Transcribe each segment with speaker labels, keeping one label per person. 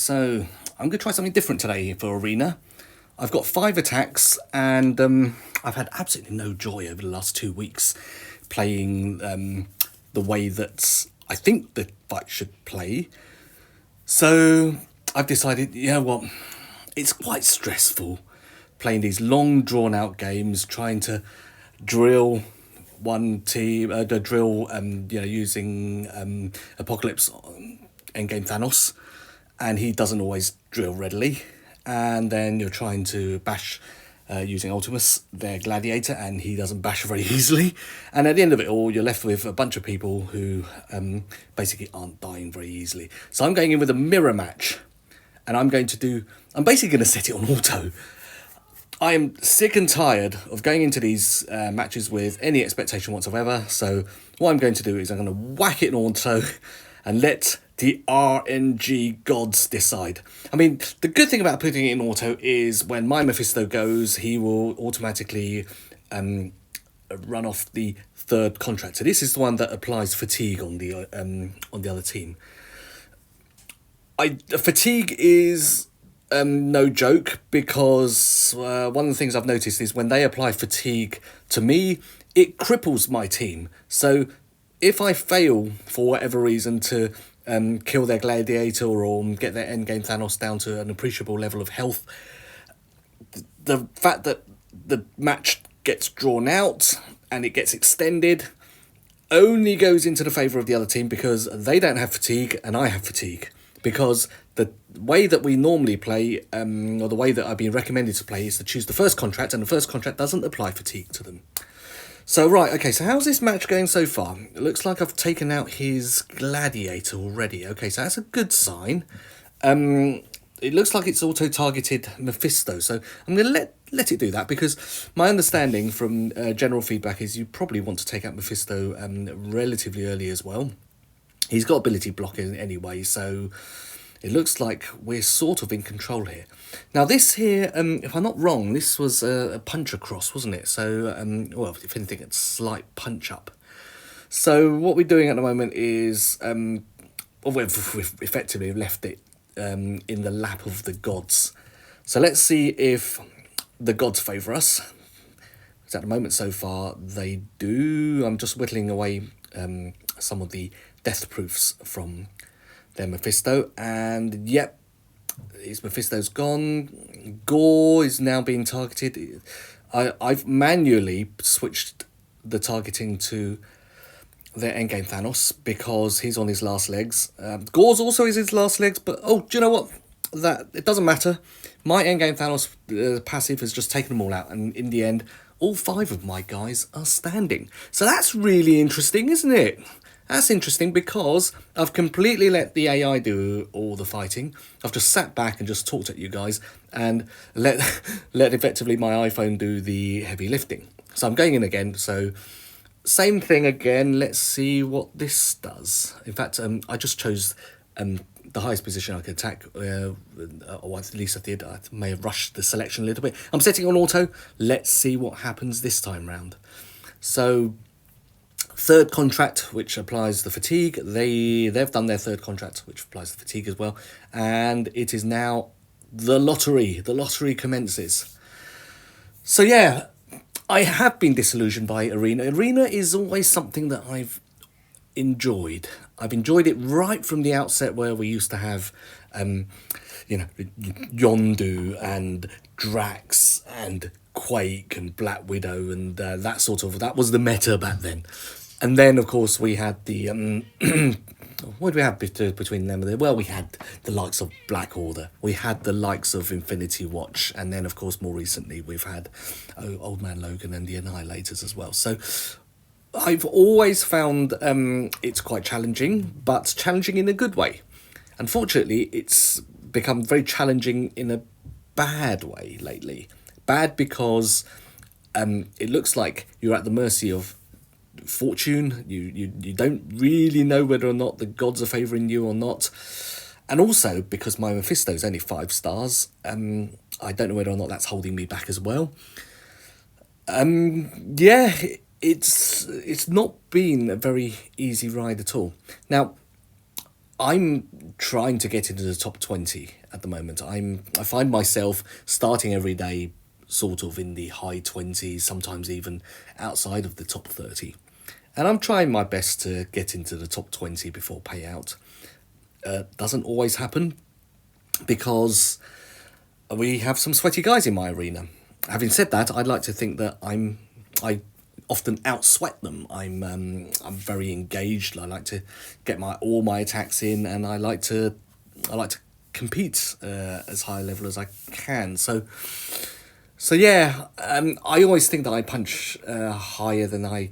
Speaker 1: So I'm going to try something different today for Arena. I've got 5 attacks and I've had absolutely no joy over the last 2 weeks playing the way that I think the fight should play. So I've decided, you know what, it's quite stressful playing these long drawn out games, trying to drill one team, using Apocalypse Endgame Thanos, and he doesn't always drill readily. And then you're trying to bash using Ultimus, their gladiator, and he doesn't bash very easily. And at the end of it all, you're left with a bunch of people who basically aren't dying very easily. So I'm going in with a mirror match, and I'm basically going to set it on auto. I am sick and tired of going into these matches with any expectation whatsoever. So what I'm going to do is I'm going to whack it in auto and let the RNG gods decide. I mean, the good thing about putting it in auto is when my Mephisto goes, he will automatically run off the third contract. So this is the one that applies fatigue on the other team. Fatigue is no joke, because one of the things I've noticed is when they apply fatigue to me, it cripples my team. So if I fail for whatever reason to kill their gladiator or get their endgame Thanos down to an appreciable level of health, the fact that the match gets drawn out and it gets extended only goes into the favour of the other team, because they don't have fatigue and I have fatigue. Because the way that we normally play, or the way that I've been recommended to play, is to choose the first contract, and the first contract doesn't apply fatigue to them. So, right, okay, so how's this match going so far? It looks like I've taken out his gladiator already. Okay, so that's a good sign. It looks like it's auto-targeted Mephisto, so I'm going to let it do that, because my understanding from general feedback is you probably want to take out Mephisto relatively early as well. He's got ability blocking anyway, so it looks like we're sort of in control here. Now this here, if I'm not wrong, this was a punch across, wasn't it? So, well, if anything, it's slight punch up. So what we're doing at the moment is, we've effectively left it in the lap of the gods. So let's see if the gods favour us. Because at the moment so far, they do. I'm just whittling away some of the death proofs from their Mephisto, and yep, his Mephisto's gone. Gore is now being targeted. I've manually switched the targeting to their endgame Thanos because he's on his last legs. Gore's also is his last legs, but do you know what? That it doesn't matter. My endgame Thanos passive has just taken them all out, and in the end, all 5 of my guys are standing. So that's really interesting, isn't it? That's interesting because I've completely let the AI do all the fighting. I've just sat back and just talked at you guys and let effectively my iPhone do the heavy lifting. So I'm going in again. So same thing again. Let's see what this does. In fact, I just chose the highest position I could attack, or at least I did. I may have rushed the selection a little bit. I'm setting on auto. Let's see what happens this time round. So third contract, which applies the fatigue. They've done their third contract, which applies the fatigue as well. And it is now the lottery. The lottery commences. So yeah, I have been disillusioned by Arena. Arena is always something that I've enjoyed. I've enjoyed it right from the outset, where we used to have, Yondu and Drax and Quake and Black Widow and that was the meta back then. And then, of course, we had the what do we have between them? Well, we had the likes of Black Order, we had the likes of Infinity Watch, and then, of course, more recently, we've had Old Man Logan and the Annihilators as well. So I've always found it's quite challenging, but challenging in a good way. Unfortunately, it's become very challenging in a bad way lately. Bad because it looks like you're at the mercy of fortune. You don't really know whether or not the gods are favouring you or not. And also because my Mephisto's only 5 stars, I don't know whether or not that's holding me back as well. Yeah, it's not been a very easy ride at all. Now, I'm trying to get into the top 20 at the moment. I find myself starting every day sort of in the high 20s, sometimes even outside of the top 30. And I'm trying my best to get into the top 20 before payout. Doesn't always happen because we have some sweaty guys in my arena. Having said that, I'd like to think that I often outsweat them. I'm very engaged. I like to get all my attacks in, and I like to compete as high a level as I can. So yeah, I always think that I punch higher than I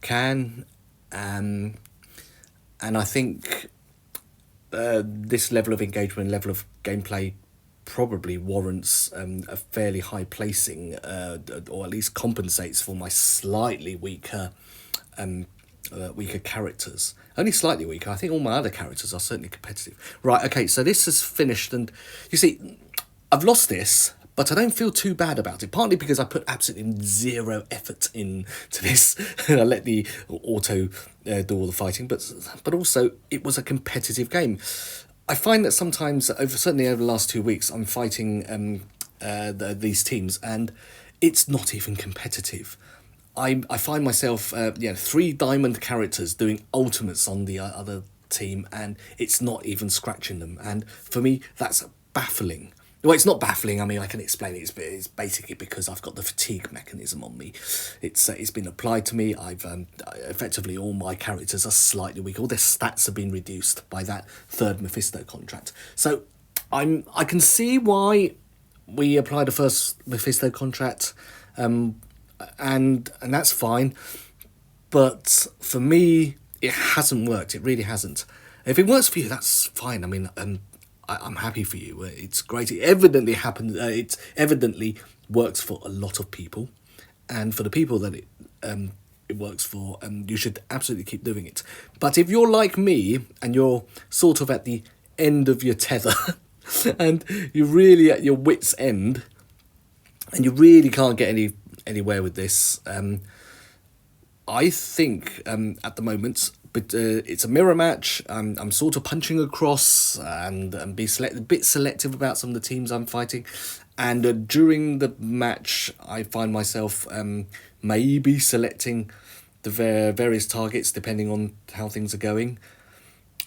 Speaker 1: can, and I think this level of engagement, level of gameplay, probably warrants a fairly high placing, or at least compensates for my slightly weaker characters. Only slightly weaker. I think all my other characters are certainly competitive. Right, okay, so this has finished, and you see, I've lost this, but I don't feel too bad about it, partly because I put absolutely zero effort into this, and I let the auto do all the fighting, but also it was a competitive game. I find that sometimes, certainly over the last 2 weeks, I'm fighting these teams, and it's not even competitive. I find myself, 3 diamond characters doing ultimates on the other team, and it's not even scratching them. And for me, that's baffling. Well, it's not baffling. I mean, I can explain it. It's basically because I've got the fatigue mechanism on me. It's been applied to me. I've effectively all my characters are slightly weak. All their stats have been reduced by that 3rd Mephisto contract. So I can see why we applied a 1st Mephisto contract, and that's fine. But for me, it hasn't worked. It really hasn't. If it works for you, that's fine. I mean, I'm happy for you. It's great. It evidently happened. It evidently works for a lot of people, and for the people that it works for, you should absolutely keep doing it. But if you're like me and you're sort of at the end of your tether, and you're really at your wit's end, and you really can't get anywhere with this, I think at the moment, but it's a mirror match. I'm sort of punching across and a bit selective about some of the teams I'm fighting. And during the match, I find myself maybe selecting the various targets depending on how things are going.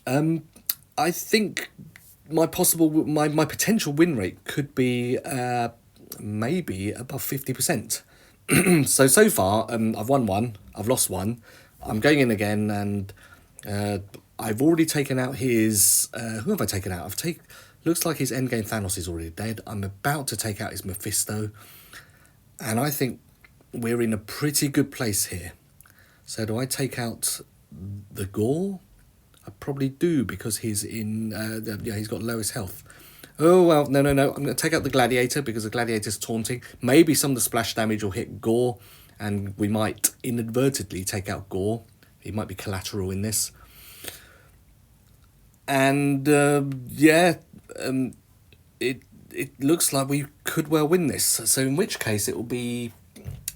Speaker 1: I think my potential win rate could be maybe above 50%. So far, I've won 1, I've lost 1, I'm going in again, and I've already taken out his... who have I taken out? Looks like his endgame Thanos is already dead. I'm about to take out his Mephisto, and I think we're in a pretty good place here. So do I take out the Gore? I probably do, because he's in... he's got lowest health. Oh, well, no. I'm going to take out the Gladiator, because the Gladiator's taunting. Maybe some of the splash damage will hit Gore, and we might inadvertently take out Gore. He might be collateral in this. And, it looks like we could well win this. So in which case it will be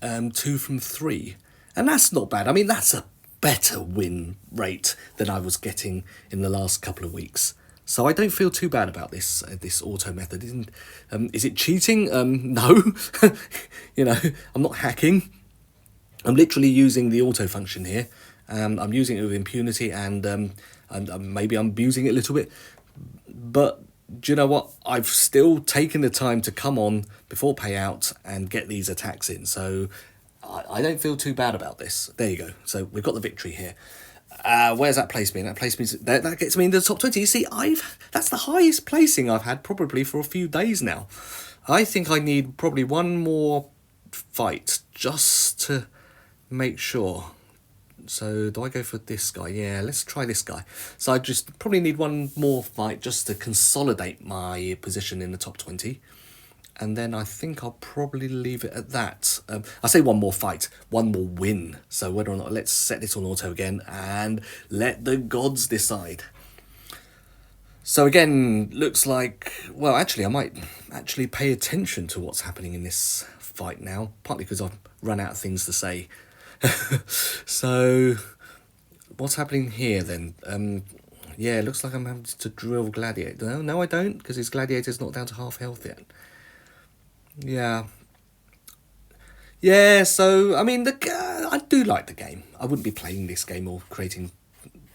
Speaker 1: 2 from 3. And that's not bad. I mean, that's a better win rate than I was getting in the last couple of weeks. So I don't feel too bad about this auto method. Is it cheating? No. I'm not hacking. I'm literally using the auto function here. I'm using it with impunity, and maybe I'm abusing it a little bit. But do you know what? I've still taken the time to come on before payout and get these attacks in. So I don't feel too bad about this. There you go. So we've got the victory here. Where's that place me? That place me. That gets me into the top 20. You see, that's the highest placing I've had probably for a few days now. I think I need probably one more fight just to make sure. So do I go for this guy? Yeah, let's try this guy. So I just probably need one more fight just to consolidate my position in the top 20. And then I think I'll probably leave it at that. I say one more fight, one more win. So whether or not, let's set this on auto again and let the gods decide. So again, looks like, well, actually, I might actually pay attention to what's happening in this fight now, partly because I've run out of things to say. So what's happening here then? Yeah, it looks like I'm having to drill Gladiator. No, I don't, because his Gladiator's not down to half health yet. Yeah. Yeah, so, I mean, I do like the game. I wouldn't be playing this game or creating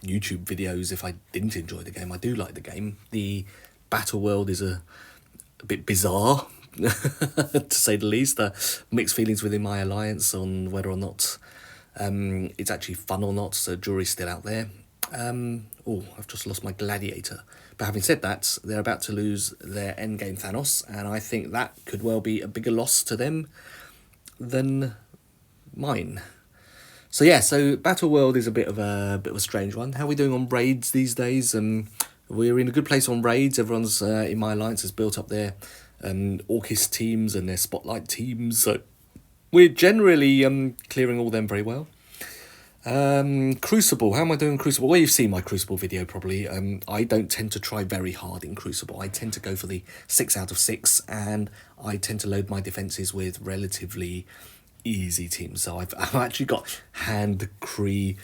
Speaker 1: YouTube videos if I didn't enjoy the game. I do like the game. The battle world is a bit bizarre, to say the least. Mixed feelings within my alliance on whether or not it's actually fun or not, so jury's still out there. I've just lost my Gladiator. But having said that, they're about to lose their endgame Thanos, and I think that could well be a bigger loss to them than mine. So yeah, so Battle World is a bit of a strange one. How are we doing on raids these days? We're in a good place on raids. Everyone's in my alliance has built up their Orcus teams and their Spotlight teams. So we're generally clearing all them very well. Crucible, how am I doing Crucible? Well, you've seen my Crucible video probably. I don't tend to try very hard in Crucible. I tend to go for the 6 out of 6, and I tend to load my defences with relatively easy teams. So I've actually got Hand, Kree,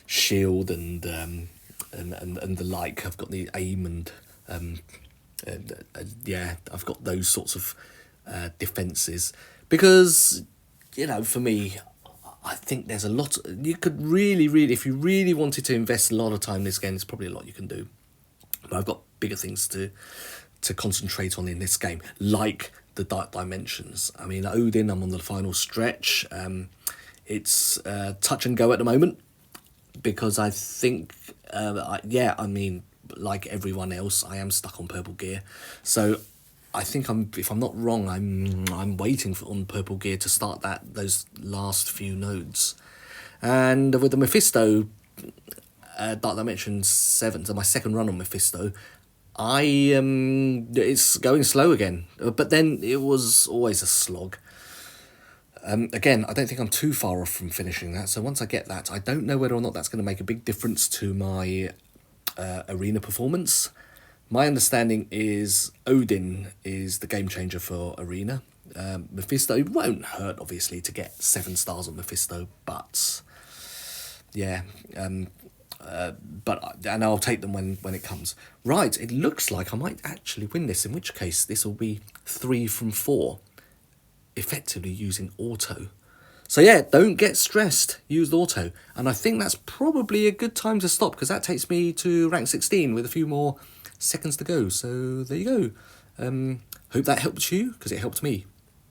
Speaker 1: Shield, and the like. I've got the aim and yeah, I've got those sorts of defences because, for me, I think there's a lot you could really, if you really wanted to invest a lot of time in this game, there's probably a lot you can do. But I've got bigger things to concentrate on in this game, like the Dark Dimensions. I mean, Odin, I'm on the final stretch. It's touch and go at the moment because I think, like everyone else, I am stuck on purple gear. So I think if I'm not wrong, I'm waiting on purple gear to start those last few nodes. And with the Mephisto, Dark Dimension 7, so my second run on Mephisto, it's going slow again. But then it was always a slog. Again, I don't think I'm too far off from finishing that. So once I get that, I don't know whether or not that's going to make a big difference to my arena performance. My understanding is Odin is the game changer for arena. Mephisto, it won't hurt, obviously, to get 7 stars on Mephisto, but yeah, and I'll take them when it comes. Right, it looks like I might actually win this, in which case this will be 3 from 4, effectively using auto. So yeah, don't get stressed, use auto. And I think that's probably a good time to stop, because that takes me to rank 16 with a few more seconds to go. So there you go. Hope that helped you, because it helped me.